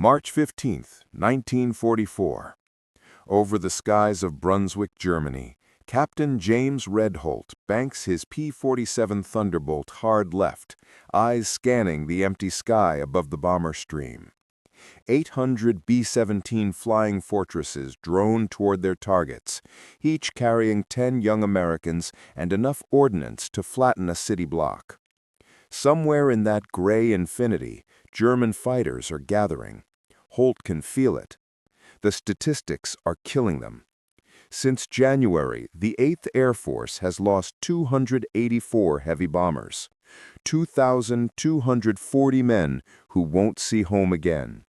March 15, 1944. Over the skies of Brunswick, Germany, Captain James Redholt banks his P-47 Thunderbolt hard left, eyes scanning the empty sky above the bomber stream. 800 B-17 flying fortresses drone toward their targets, each carrying 10 young Americans and enough ordnance to flatten a city block. Somewhere in that gray infinity, German fighters are gathering. Holt can feel it. The statistics are killing them. Since January, the 8th Air Force has lost 284 heavy bombers, 2,240 men who won't see home again.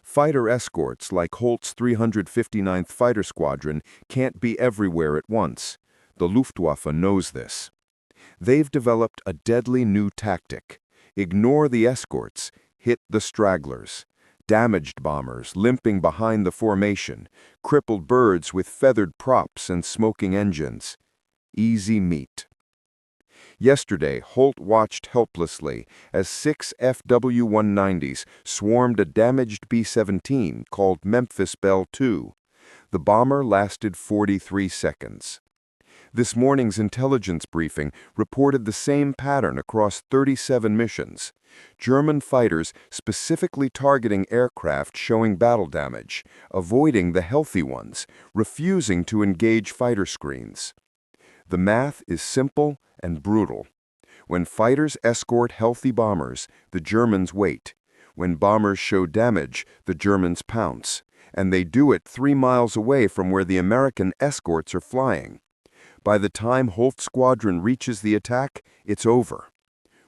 Fighter escorts like Holt's 359th Fighter Squadron can't be everywhere at once. The Luftwaffe knows this. They've developed a deadly new tactic. Ignore the escorts, hit the stragglers. Damaged bombers limping behind the formation, crippled birds with feathered props and smoking engines. Easy meat. Yesterday, Holt watched helplessly as 6 FW-190s swarmed a damaged B-17 called Memphis Belle II. The bomber lasted 43 seconds. This morning's intelligence briefing reported the same pattern across 37 missions. German fighters specifically targeting aircraft showing battle damage, avoiding the healthy ones, refusing to engage fighter screens. The math is simple and brutal. When fighters escort healthy bombers, the Germans wait. When bombers show damage, the Germans pounce. And they do it 3 miles away from where the American escorts are flying. By the time Holt's squadron reaches the attack, it's over.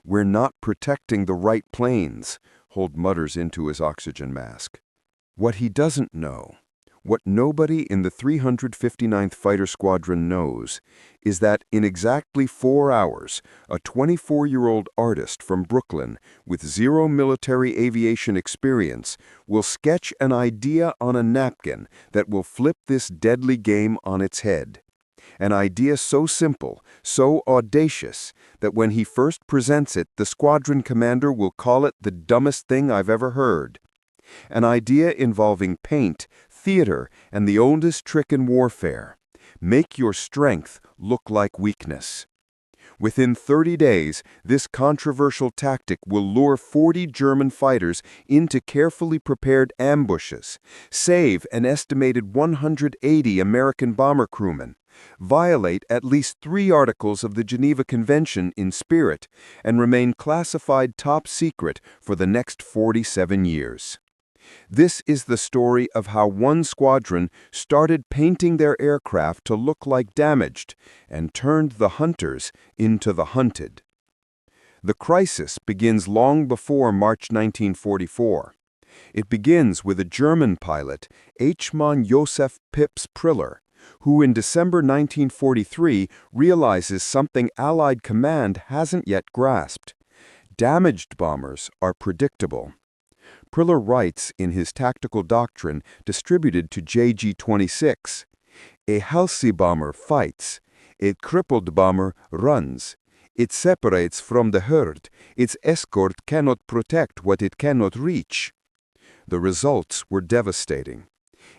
"We're not protecting the right planes," Holt mutters into his oxygen mask. What he doesn't know, what nobody in the 359th Fighter Squadron knows, is that in exactly 4 hours, a 24-year-old artist from Brooklyn with 0 military aviation experience will sketch an idea on a napkin that will flip this deadly game on its head. An idea so simple, so audacious, that when he first presents it, the squadron commander will call it the dumbest thing I've ever heard. An idea involving paint, theater, and the oldest trick in warfare. Make your strength look like weakness. Within 30 days, this controversial tactic will lure 40 German fighters into carefully prepared ambushes, save an estimated 180 American bomber crewmen, violate at least 3 articles of the Geneva Convention in spirit, and remain classified top secret for the next 47 years. This is the story of how one squadron started painting their aircraft to look like damaged and turned the hunters into the hunted. The crisis begins long before March 1944. It begins with a German pilot, H-Mann Josef Pips Priller, who in December 1943 realizes something Allied command hasn't yet grasped. Damaged bombers are predictable. Priller writes in his tactical doctrine distributed to JG-26, "A healthy bomber fights. A crippled bomber runs. It separates from the herd. Its escort cannot protect what it cannot reach." The results were devastating.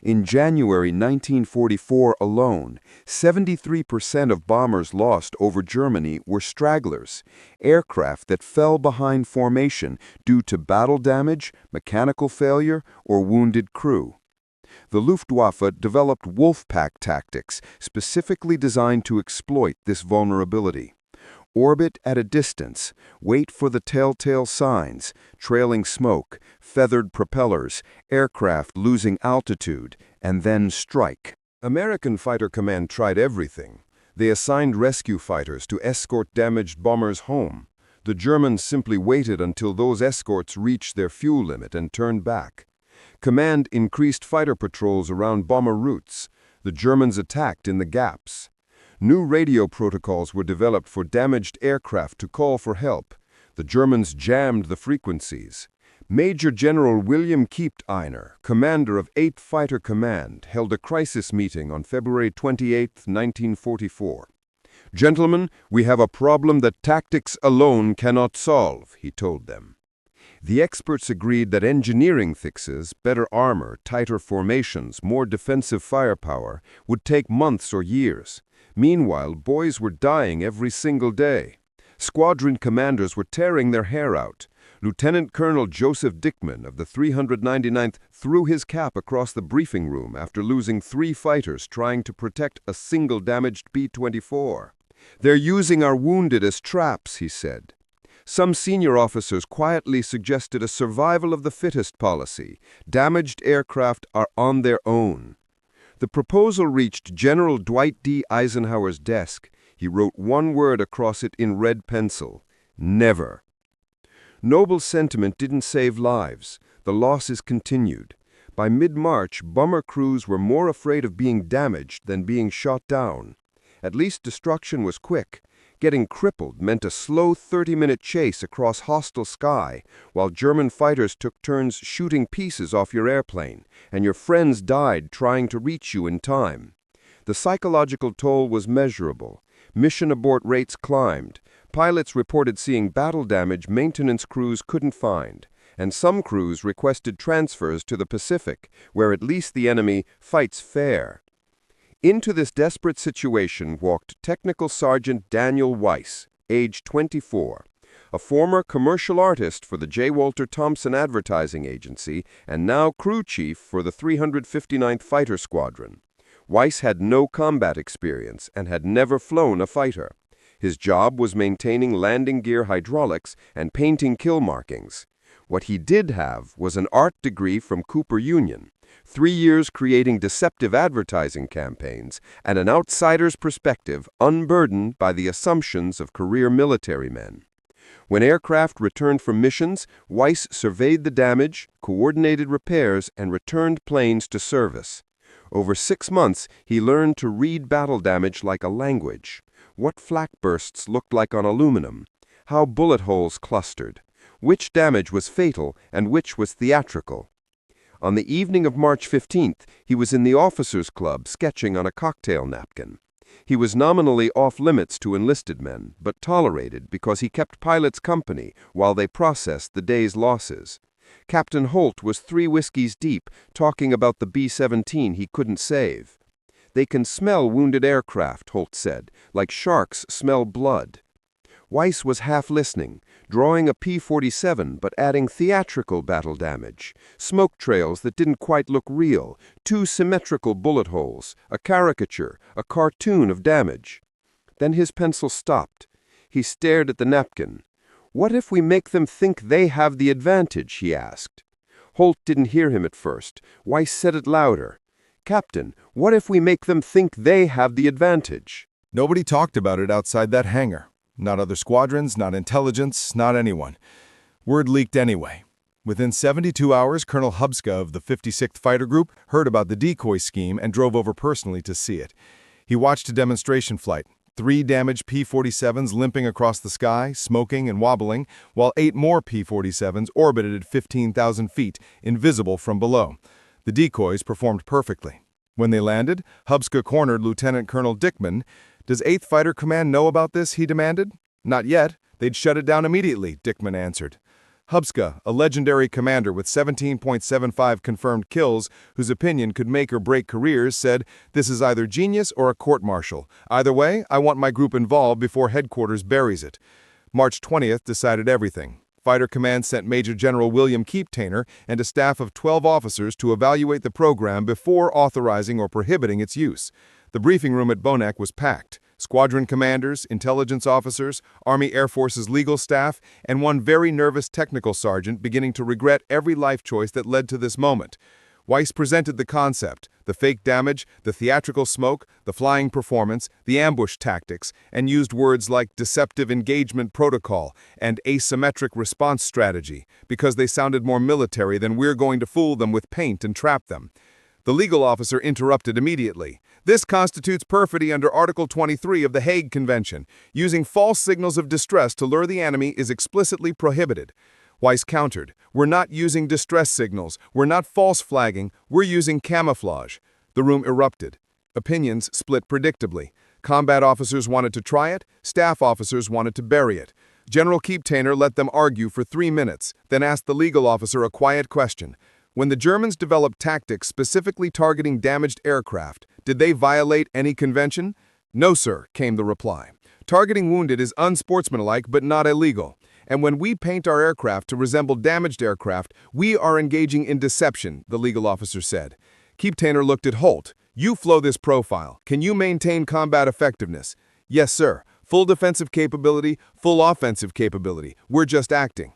In January 1944 alone, 73% of bombers lost over Germany were stragglers, aircraft that fell behind formation due to battle damage, mechanical failure, or wounded crew. The Luftwaffe developed Wolfpack tactics specifically designed to exploit this vulnerability. Orbit at a distance, wait for the telltale signs, trailing smoke, feathered propellers, aircraft losing altitude, and then strike. American Fighter Command tried everything. They assigned rescue fighters to escort damaged bombers home. The Germans simply waited until those escorts reached their fuel limit and turned back. Command increased fighter patrols around bomber routes. The Germans attacked in the gaps. New radio protocols were developed for damaged aircraft to call for help. The Germans jammed the frequencies. Major General William Kiepteiner, commander of 8th Fighter Command, held a crisis meeting on February 28, 1944. "Gentlemen, we have a problem that tactics alone cannot solve," he told them. The experts agreed that engineering fixes, better armor, tighter formations, more defensive firepower, would take months or years. Meanwhile, boys were dying every single day. Squadron commanders were tearing their hair out. Lieutenant Colonel Joseph Dickman of the 399th threw his cap across the briefing room after losing 3 fighters trying to protect a single damaged B-24. "They're using our wounded as traps," he said. Some senior officers quietly suggested a survival of the fittest policy. Damaged aircraft are on their own. The proposal reached General Dwight D. Eisenhower's desk. He wrote one word across it in red pencil: never. Noble sentiment didn't save lives. The losses continued. By mid-March, bomber crews were more afraid of being damaged than being shot down. At least destruction was quick. Getting crippled meant a slow 30-minute chase across hostile sky, while German fighters took turns shooting pieces off your airplane, and your friends died trying to reach you in time. The psychological toll was measurable. Mission abort rates climbed. Pilots reported seeing battle damage maintenance crews couldn't find, and some crews requested transfers to the Pacific, where at least the enemy fights fair. Into this desperate situation walked Technical Sergeant Daniel Weiss, age 24, a former commercial artist for the J. Walter Thompson Advertising Agency and now crew chief for the 359th Fighter Squadron. Weiss had no combat experience and had never flown a fighter. His job was maintaining landing gear hydraulics and painting kill markings. What he did have was an art degree from Cooper Union, 3 years creating deceptive advertising campaigns, and an outsider's perspective unburdened by the assumptions of career military men. When aircraft returned from missions, Weiss surveyed the damage, coordinated repairs, and returned planes to service. Over 6 months, he learned to read battle damage like a language. What flak bursts looked like on aluminum, how bullet holes clustered, which damage was fatal and which was theatrical. On the evening of March 15th, he was in the officers' club sketching on a cocktail napkin. He was nominally off-limits to enlisted men, but tolerated because he kept pilots company while they processed the day's losses. Captain Holt was 3 whiskeys deep, talking about the B-17 he couldn't save. "They can smell wounded aircraft," Holt said, "like sharks smell blood." Weiss was half listening, drawing a P-47 but adding theatrical battle damage, smoke trails that didn't quite look real, 2 symmetrical bullet holes, a caricature, a cartoon of damage. Then his pencil stopped. He stared at the napkin. "What if we make them think they have the advantage?" he asked. Holt didn't hear him at first. Weiss said it louder. "Captain, what if we make them think they have the advantage?" Nobody talked about it outside that hangar. Not other squadrons, not intelligence, not anyone. Word leaked anyway. Within 72 hours, Colonel Hubska of the 56th Fighter Group heard about the decoy scheme and drove over personally to see it. He watched a demonstration flight, 3 damaged P-47s limping across the sky, smoking and wobbling, while 8 more P-47s orbited at 15,000 feet, invisible from below. The decoys performed perfectly. When they landed, Hubska cornered Lieutenant Colonel Dickman. "Does 8th Fighter Command know about this?" he demanded. "Not yet. They'd shut it down immediately," Dickman answered. Hubska, a legendary commander with 17.75 confirmed kills, whose opinion could make or break careers, said, "This is either genius or a court-martial. Either way, I want my group involved before headquarters buries it." March 20th decided everything. Fighter Command sent Major General William Keeptainer and a staff of 12 officers to evaluate the program before authorizing or prohibiting its use. The briefing room at Bonac was packed. Squadron commanders, intelligence officers, Army Air Force's legal staff, and one very nervous technical sergeant beginning to regret every life choice that led to this moment. Weiss presented the concept, the fake damage, the theatrical smoke, the flying performance, the ambush tactics, and used words like deceptive engagement protocol and asymmetric response strategy because they sounded more military than "we're going to fool them with paint and trap them." The legal officer interrupted immediately. "This constitutes perfidy under Article 23 of the Hague Convention. Using false signals of distress to lure the enemy is explicitly prohibited." Weiss countered, "We're not using distress signals. We're not false flagging. We're using camouflage." The room erupted. Opinions split predictably. Combat officers wanted to try it. Staff officers wanted to bury it. General Keeptainer let them argue for 3 minutes, then asked the legal officer a quiet question. When the Germans developed tactics specifically targeting damaged aircraft, did they violate any convention? No, sir, came the reply. Targeting wounded is unsportsmanlike but not illegal. And when we paint our aircraft to resemble damaged aircraft, we are engaging in deception, the legal officer said. Keeptainer looked at Holt. You flow this profile. Can you maintain combat effectiveness? Yes, sir. Full defensive capability, full offensive capability. We're just acting.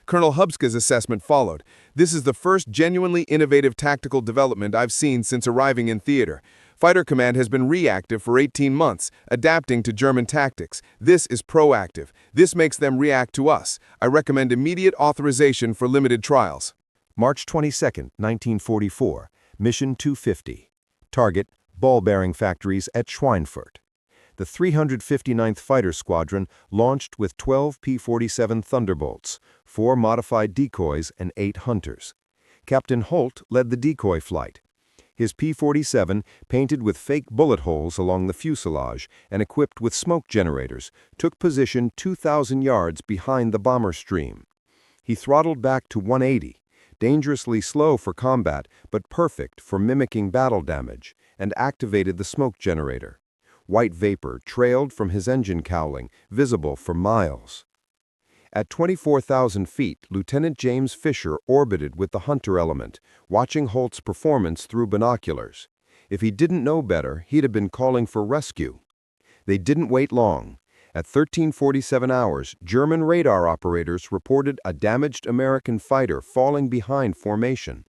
Colonel Hubska's assessment followed. This is the first genuinely innovative tactical development I've seen since arriving in theater. Fighter Command has been reactive for 18 months, adapting to German tactics. This is proactive. This makes them react to us. I recommend immediate authorization for limited trials. March 22, 1944, Mission 250. Target, ball bearing factories at Schweinfurt. The 359th Fighter Squadron launched with 12 P-47 Thunderbolts, 4 modified decoys, and 8 hunters. Captain Holt led the decoy flight. His P-47, painted with fake bullet holes along the fuselage and equipped with smoke generators, took position 2,000 yards behind the bomber stream. He throttled back to 180, dangerously slow for combat but perfect for mimicking battle damage, and activated the smoke generator. White vapor trailed from his engine cowling, visible for miles. At 24,000 feet, Lieutenant James Fisher orbited with the Hunter element, watching Holt's performance through binoculars. If he didn't know better, he'd have been calling for rescue. They didn't wait long. At 13:47 hours, German radar operators reported a damaged American fighter falling behind formation.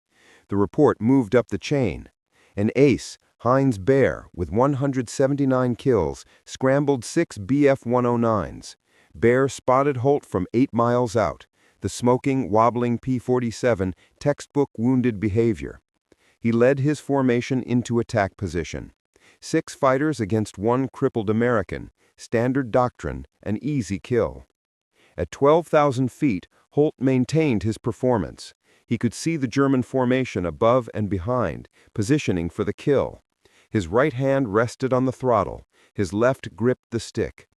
The report moved up the chain. An ace, Heinz Baer, with 179 kills, scrambled 6 Bf-109s. Baer spotted Holt from 8 miles out, the smoking, wobbling P-47, textbook wounded behavior. He led his formation into attack position. 6 fighters against 1 crippled American, standard doctrine, an easy kill. At 12,000 feet, Holt maintained his performance. He could see the German formation above and behind, positioning for the kill. His right hand rested on the throttle, his left gripped the stick.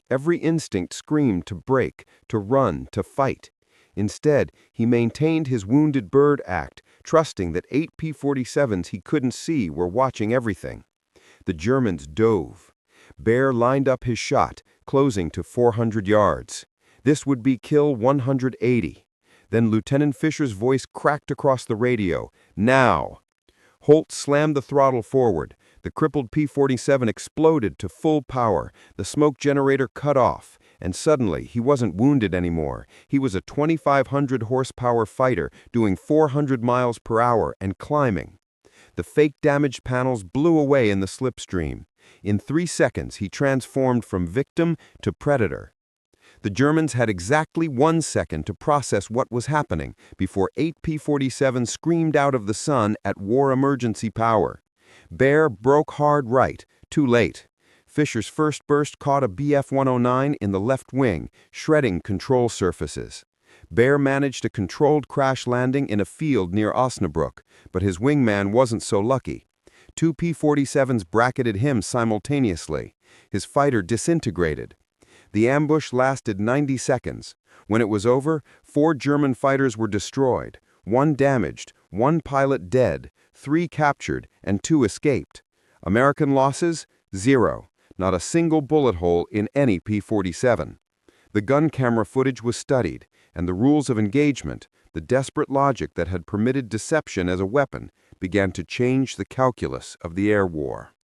Every instinct screamed to break, to run, to fight. Instead, he maintained his wounded bird act, trusting that 8 P-47s he couldn't see were watching everything. The Germans dove. Baer lined up his shot, closing to 400 yards. This would be kill 180. Then Lieutenant Fisher's voice cracked across the radio. Now! Holt slammed the throttle forward. The crippled P-47 exploded to full power. The smoke generator cut off. And suddenly, he wasn't wounded anymore. He was a 2,500 horsepower fighter doing 400 miles per hour and climbing. The fake damaged panels blew away in the slipstream. In 3 seconds, he transformed from victim to predator. The Germans had exactly 1 second to process what was happening before 8 P-47s screamed out of the sun at war emergency power. Baer broke hard right, too late. Fisher's first burst caught a Bf-109 in the left wing, shredding control surfaces. Baer managed a controlled crash landing in a field near Osnabrück, but his wingman wasn't so lucky. 2 P-47s bracketed him simultaneously. His fighter disintegrated. The ambush lasted 90 seconds. When it was over, 4 German fighters were destroyed, 1 damaged, 1 pilot dead, 3 captured, and 2 escaped. American losses? 0. Not a single bullet hole in any P-47. The gun camera footage was studied, and the rules of engagement, the desperate logic that had permitted deception as a weapon, began to change the calculus of the air war.